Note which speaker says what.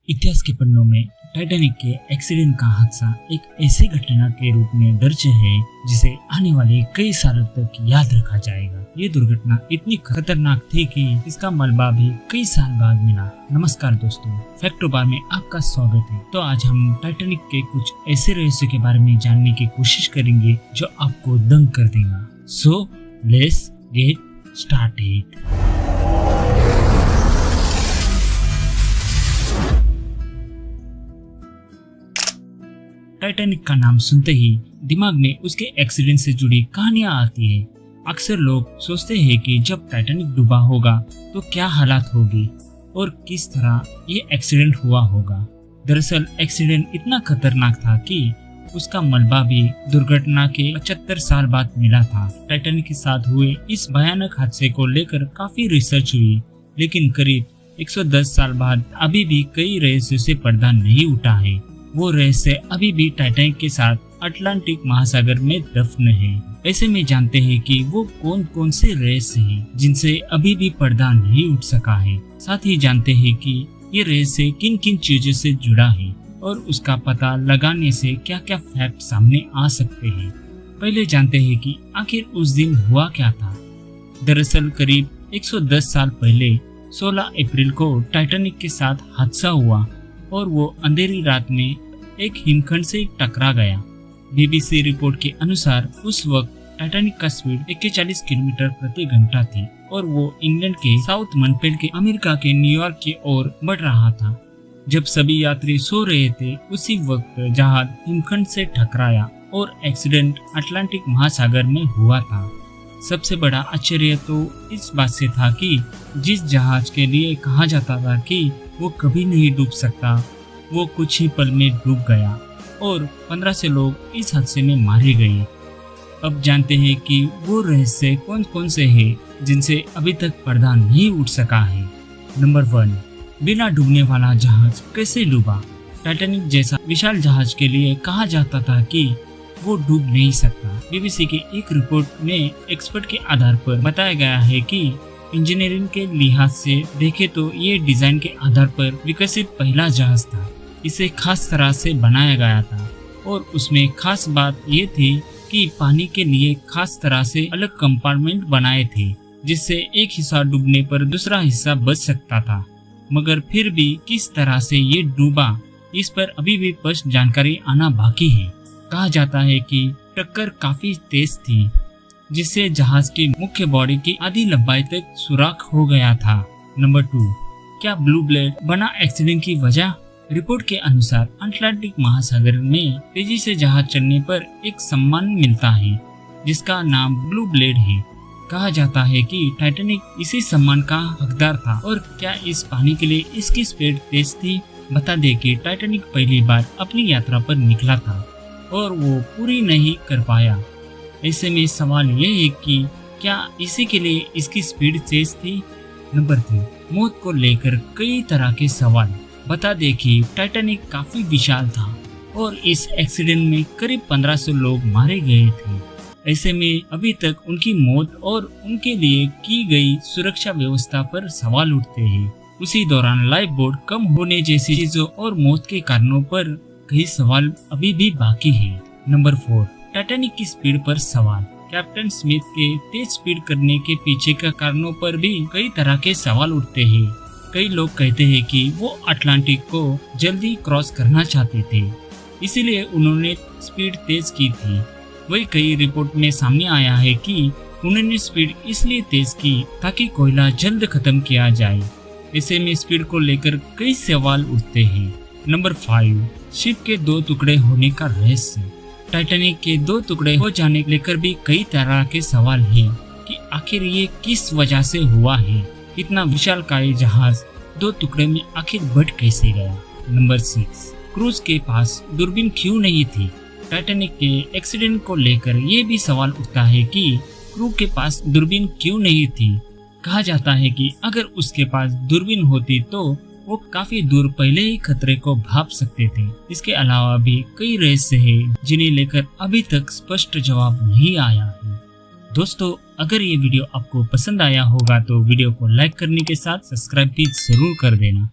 Speaker 1: इतिहास के पन्नों में टाइटैनिक के एक्सीडेंट का हादसा एक ऐसी घटना के रूप में दर्ज है जिसे आने वाले कई सालों तक याद रखा जाएगा। ये दुर्घटना इतनी खतरनाक थी कि इसका मलबा भी कई साल बाद मिला। नमस्कार दोस्तों, फैक्टो बार में आपका स्वागत है। तो आज हम टाइटैनिक के कुछ ऐसे रहस्यों के बारे में जानने की कोशिश करेंगे जो आपको दंग कर देगा। So let's get started. Titanic का नाम सुनते ही दिमाग में उसके एक्सीडेंट से जुड़ी कहानियां आती है। अक्सर लोग सोचते हैं कि जब टाइटैनिक डूबा होगा तो क्या हालात होगी और किस तरह ये एक्सीडेंट हुआ होगा। दरअसल एक्सीडेंट इतना खतरनाक था कि उसका मलबा भी दुर्घटना के 75 साल बाद मिला था। टाइटैनिक के साथ हुए इस भयानक हादसे को लेकर काफी रिसर्च हुई, लेकिन करीब 110 साल बाद अभी भी कई रहस्यों से पर्दा नहीं उठा है। वो रहस्य अभी भी टाइटैनिक के साथ अटलांटिक महासागर में दफन है। ऐसे में जानते हैं कि वो कौन कौन से रहस्य हैं जिनसे अभी भी पर्दा नहीं उठ सका है। साथ ही जानते हैं कि ये रहस्य किन किन चीजों से जुड़ा है और उसका पता लगाने से क्या क्या फैक्ट सामने आ सकते हैं। पहले जानते हैं कि आखिर उस दिन हुआ क्या था। दरअसल करीब 110 साल पहले 16 अप्रैल को टाइटैनिक के साथ हादसा हुआ और वो अंधेरी रात में एक हिमखंड से टकरा गया। बीबीसी रिपोर्ट के अनुसार उस वक्त टाइटैनिक का स्पीड 41 किलोमीटर प्रति घंटा थी और वो इंग्लैंड के साउथ मनपेल के अमेरिका के न्यूयॉर्क की ओर बढ़ रहा था। जब सभी यात्री सो रहे थे उसी वक्त जहाज हिमखंड से टकराया और एक्सीडेंट अटलांटिक महासागर में हुआ था। सबसे बड़ा आश्चर्य तो इस बात से था कि जिस जहाज के लिए कहा जाता था कि वो कभी नहीं डूब सकता, वो कुछ ही पल में डूब गया और 15 से लोग इस हादसे में मारे गए। अब जानते हैं कि वो रहस्य कौन कौन से हैं जिनसे अभी तक पर्दा नहीं उठ सका है। नंबर 1, बिना डूबने वाला जहाज कैसे डूबा। टाइटैनिक जैसा विशाल जहाज के लिए कहा जाता था कि वो डूब नहीं सकता। बीबीसी की एक रिपोर्ट में एक्सपर्ट के आधार पर बताया गया है कि इंजीनियरिंग के लिहाज से देखे तो ये डिजाइन के आधार पर विकसित पहला जहाज था। इसे खास तरह से बनाया गया था और उसमें खास बात ये थी कि पानी के लिए खास तरह से अलग कंपार्टमेंट बनाए थे, जिससे एक हिस्सा डूबने पर दूसरा हिस्सा बच सकता था। मगर फिर भी किस तरह से ये डूबा, इस पर अभी भी स्पष्ट जानकारी आना बाकी है। कहा जाता है कि टक्कर काफी तेज थी, जिससे जहाज की मुख्य बॉडी की आधी लंबाई तक सुराख हो गया था। नंबर 2, क्या ब्लू ब्लेड बना एक्सीडेंट की वजह। रिपोर्ट के अनुसार अटलांटिक महासागर में तेजी से जहाज चलने पर एक सम्मान मिलता है जिसका नाम ब्लू ब्लेड है। कहा जाता है कि टाइटैनिक इसी सम्मान का हकदार था। और क्या इस पाने के लिए इसकी स्पीड तेज थी। बता दे कि टाइटैनिक पहली बार अपनी यात्रा पर निकला था और वो पूरी नहीं कर पाया। ऐसे में सवाल ये है कि क्या इसी के लिए इसकी स्पीड तेज थी। नंबर 3, मौत को लेकर कई तरह के सवाल। बता दें कि टाइटैनिक काफी विशाल था और इस एक्सीडेंट में करीब 1500 लोग मारे गए थे। ऐसे में अभी तक उनकी मौत और उनके लिए की गई सुरक्षा व्यवस्था पर सवाल उठते हैं। उसी दौरान लाइफ बोट कम होने जैसी चीजों और मौत के कारणों पर कई सवाल अभी भी बाकी है। नंबर 4, टाइटैनिक की स्पीड पर सवाल। कैप्टन स्मिथ के तेज स्पीड करने के पीछे के कारणों पर भी कई तरह के सवाल उठते हैं। कई लोग कहते हैं कि वो अटलांटिक को जल्दी क्रॉस करना चाहते थे, इसीलिए उन्होंने स्पीड तेज की थी। वही कई रिपोर्ट में सामने आया है कि उन्होंने स्पीड इसलिए तेज की ताकि कोयला जल्द खत्म किया जाए। ऐसे में स्पीड को लेकर कई सवाल उठते हैं। नंबर 5, शिप के 2 टुकड़े होने का रहस्य। टाइटैनिक के 2 टुकड़े हो जाने को लेकर भी कई तरह के सवाल हैं कि आखिर ये किस वजह से हुआ है। इतना विशालकाय जहाज 2 टुकड़े में आखिर बट कैसे गया। नंबर 6, क्रूज के पास दूरबीन क्यों नहीं थी। टाइटैनिक के एक्सीडेंट को लेकर ये भी सवाल उठता है कि क्रू के पास दूरबीन क्यों नहीं थी। कहा जाता है कि अगर उसके पास दूरबीन होती तो वो काफी दूर पहले ही खतरे को भाप सकते थे। इसके अलावा भी कई रहस्य हैं जिन्हें लेकर अभी तक स्पष्ट जवाब नहीं आया है। दोस्तों, अगर ये वीडियो आपको पसंद आया होगा तो वीडियो को लाइक करने के साथ सब्सक्राइब भी जरूर कर देना।